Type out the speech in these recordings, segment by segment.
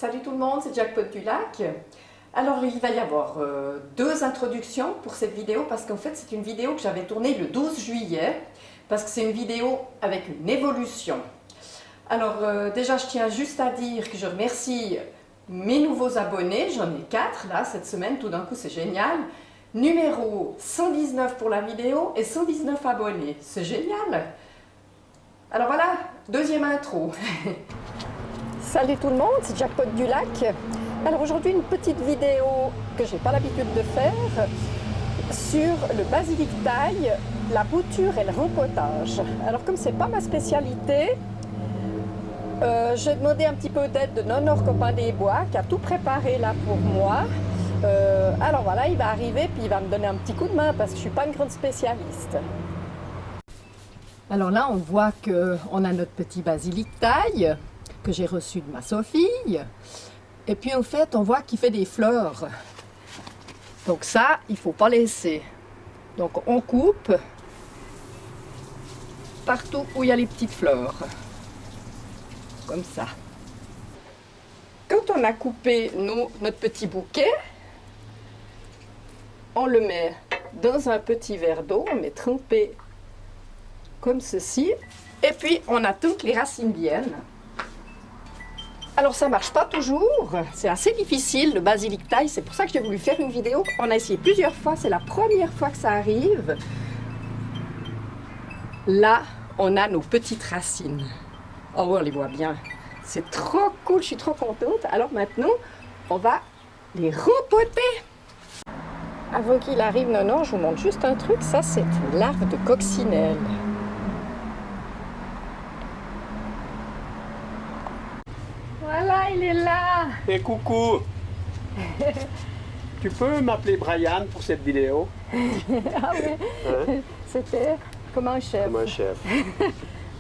Salut tout le monde, c'est Jackpot du Lac. Alors il va y avoir deux introductions pour cette vidéo parce qu'en fait c'est une vidéo que j'avais tournée le 12 juillet parce que c'est une vidéo avec une évolution. Alors déjà je tiens juste à dire que je remercie mes nouveaux abonnés, j'en ai 4 là cette semaine, tout d'un coup c'est génial. Numéro 119 pour la vidéo et 119 abonnés, c'est génial. Alors voilà, deuxième intro. Salut tout le monde, c'est Jackpot du Lac. Alors aujourd'hui une petite vidéo que j'ai pas l'habitude de faire sur le basilic thaï, la bouture et le rempotage. Alors comme c'est pas ma spécialité, j'ai demandé un petit peu d'aide de Nonor Copain des Bois qui a tout préparé là pour moi. Alors voilà, il va arriver puis il va me donner un petit coup de main parce que je suis pas une grande spécialiste. Alors là on voit qu'on a notre petit basilic thaï que j'ai reçu de ma Sophie. Et puis en fait, on voit qu'il fait des fleurs. Donc ça, il ne faut pas laisser. Donc on coupe partout où il y a les petites fleurs. Comme ça. Quand on a coupé notre petit bouquet, on le met dans un petit verre d'eau, on met trempé comme ceci. Et puis on attend que les racines viennent. Alors ça marche pas toujours, c'est assez difficile le basilic thaï, c'est pour ça que j'ai voulu faire une vidéo. On a essayé plusieurs fois, c'est la première fois que ça arrive. Là, on a nos petites racines. Oh oui, on les voit bien. C'est trop cool, je suis trop contente. Alors maintenant, on va les rempoter. Avant qu'il arrive, non, je vous montre juste un truc. Ça, c'est une larve de coccinelle. Voilà, il est là. Et coucou. Tu peux m'appeler Brian pour cette vidéo? Ah oui, hein? C'était comme un chef. Comme un chef.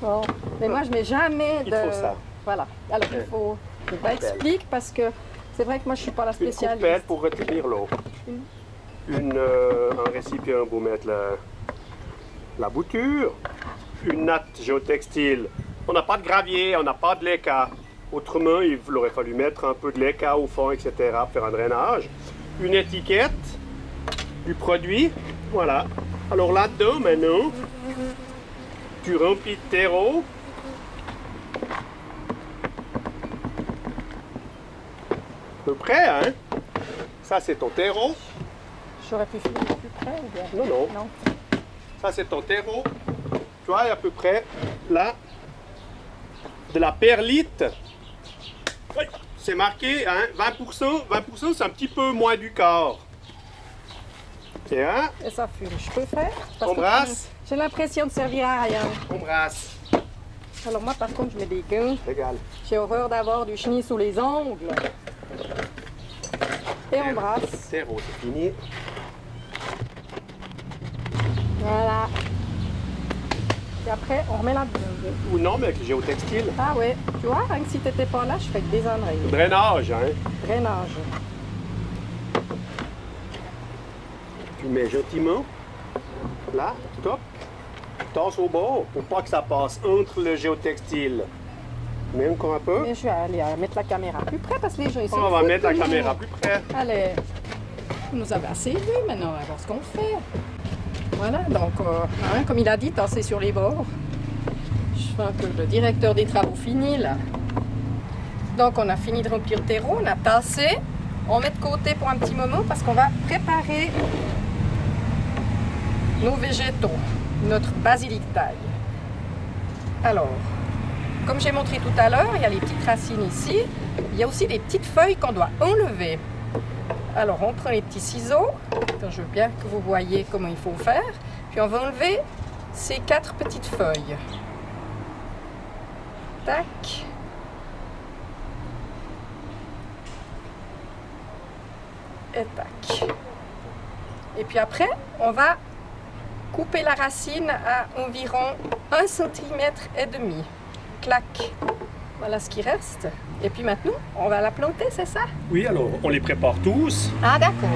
Bon, mais moi je mets jamais de... Il faut ça. Voilà, alors il faut... Je t'explique parce que c'est vrai que moi je suis pas la spécialiste. Une coupelle pour retenir l'eau. Un récipient pour mettre la bouture. Une natte géotextile. On n'a pas de gravier, on n'a pas de leca. Autrement, il aurait fallu mettre un peu de leca au fond, etc. pour faire un drainage. Une étiquette du produit. Voilà. Alors là-dedans, maintenant, tu remplis de terreau. À peu près, hein? Ça, c'est ton terreau. J'aurais pu finir plus près ou bien? Non, non. Non. Ça, c'est ton terreau. Tu vois, il y a à peu près, là, de la perlite. Oui, c'est marqué, hein, 20%, 20% c'est un petit peu moins du quart. Et, hein? Et ça fume, je peux faire? On brasse. J'ai l'impression de servir à rien. On brasse. Alors moi par contre je mets des gants. Légal. J'ai horreur d'avoir du chenille sous les ongles. Et on brasse. Terreau, c'est fini. Voilà. Et après on remet là-dedans. Ou non, mais avec le géotextile. Ah ouais, tu vois, rien que si t'étais pas là, je ferais que des âneries. Drainage, hein. Drainage. Tu mets gentiment. Là, top. Tasse au bord pour pas que ça passe entre le géotextile. Mets encore un peu. Mais je vais aller mettre la caméra plus près parce que les gens ils sont. On va mettre la caméra plus près. Allez, vous nous avez assez vu maintenant, on va voir ce qu'on fait. Voilà, donc hein, comme il a dit, tasser sur les bords. Je fais un peu le directeur des travaux fini là. Donc on a fini de remplir le terreau, on a tassé. On met de côté pour un petit moment parce qu'on va préparer nos végétaux, notre basilic thaï. Alors, comme j'ai montré tout à l'heure, il y a les petites racines ici. Il y a aussi des petites feuilles qu'on doit enlever. Alors, on prend les petits ciseaux. Attends, je veux bien que vous voyez comment il faut faire. Puis on va enlever ces 4 petites feuilles. Tac. Et tac. Et puis après, on va couper la racine à environ 1,5 cm. Clac. Voilà ce qui reste. Et puis maintenant, on va la planter, c'est ça? Oui, alors on les prépare tous. Ah d'accord.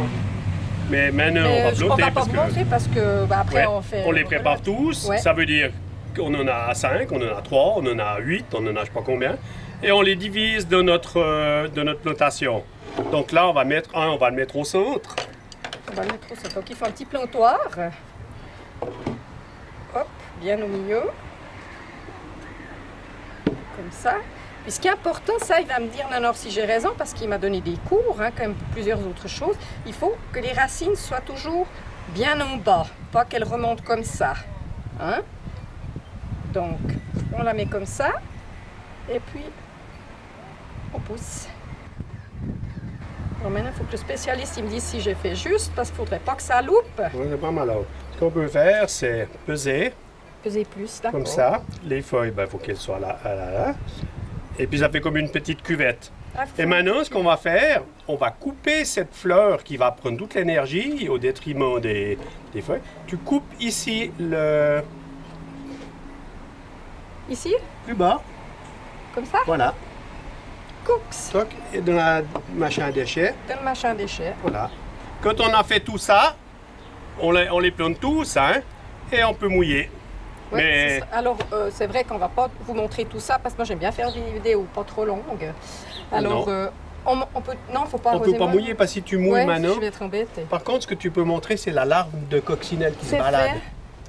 Mais maintenant, on va planter. On va pas vous montrer parce que bah, après ouais, on fait... On les prépare tous. Ouais. Ça veut dire qu'on en a 5, on en a 3, on en a 8, on en a je sais pas combien. et on les divise de notre plantation. Donc là, on va mettre un, on va le mettre au centre. On va le mettre au centre. Donc il faut un petit plantoir. Hop, bien au milieu. Comme ça. Puis ce qui est important, ça, il va me dire, non, si j'ai raison, parce qu'il m'a donné des cours, hein, quand même plusieurs autres choses. Il faut que les racines soient toujours bien en bas, pas qu'elles remontent comme ça. Hein? Donc, on la met comme ça, et puis on pousse. Alors maintenant, il faut que le spécialiste il me dise si j'ai fait juste, parce qu'il ne faudrait pas que ça loupe. Oui, c'est pas mal. Ce qu'on peut faire, c'est peser. Peser plus, d'accord. Comme ça. Les feuilles, il faut qu'elles soient là. Et puis ça fait comme une petite cuvette. Et maintenant, ce qu'on va faire, on va couper cette fleur qui va prendre toute l'énergie au détriment des feuilles. Tu coupes ici le... Ici? Plus bas. Comme ça? Voilà. Cooks. Toc, et dans la machin à déchets. Dans le machin à déchets. Voilà. Quand on a fait tout ça, on les plante tous, hein, et on peut mouiller. Ouais, Mais... Alors, c'est vrai qu'on ne va pas vous montrer tout ça, parce que moi, j'aime bien faire des vidéos pas trop longues. Alors, on peut... Non, il ne faut pas arroser. On ne peut pas mouiller, parce que si tu mouilles maintenant... je vais être embêtée. Par contre, ce que tu peux montrer, c'est la larve de coccinelle qui se balade. Fait.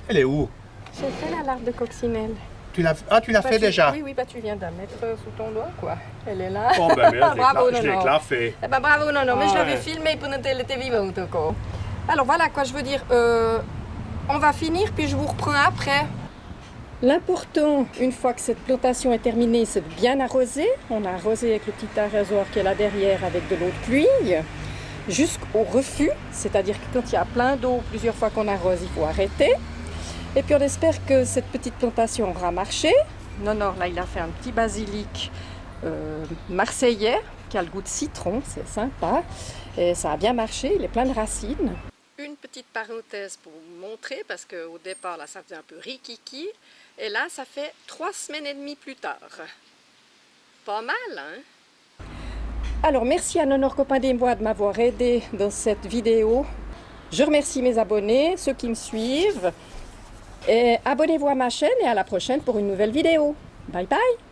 Elle est où? J'ai fait la larve de coccinelle. Tu l'as fait déjà? Oui, tu viens de la mettre sous ton doigt, quoi. Elle est là. Oh, ben merde, bravo, je l'ai claffé. Eh ben, bravo, non, mais je l'avais ouais. filmé pour noter, elle était vivante, quoi. Alors, voilà, quoi, je veux dire, on va finir, puis je vous reprends après. L'important, une fois que cette plantation est terminée, c'est de bien arroser. On a arrosé avec le petit arrosoir qui est là derrière avec de l'eau de pluie, jusqu'au refus, c'est-à-dire que quand il y a plein d'eau, plusieurs fois qu'on arrose, il faut arrêter. Et puis on espère que cette petite plantation aura marché. Non, là il a fait un petit basilic marseillais qui a le goût de citron, c'est sympa. Et ça a bien marché, il est plein de racines. Une petite parenthèse pour vous montrer, parce qu'au départ, là, ça faisait un peu rikiki. Et là, ça fait 3 semaines et demie plus tard. Pas mal, hein? Alors, merci à Nonor Copain des Bois de m'avoir aidé dans cette vidéo. Je remercie mes abonnés, ceux qui me suivent. Et abonnez-vous à ma chaîne et à la prochaine pour une nouvelle vidéo. Bye bye!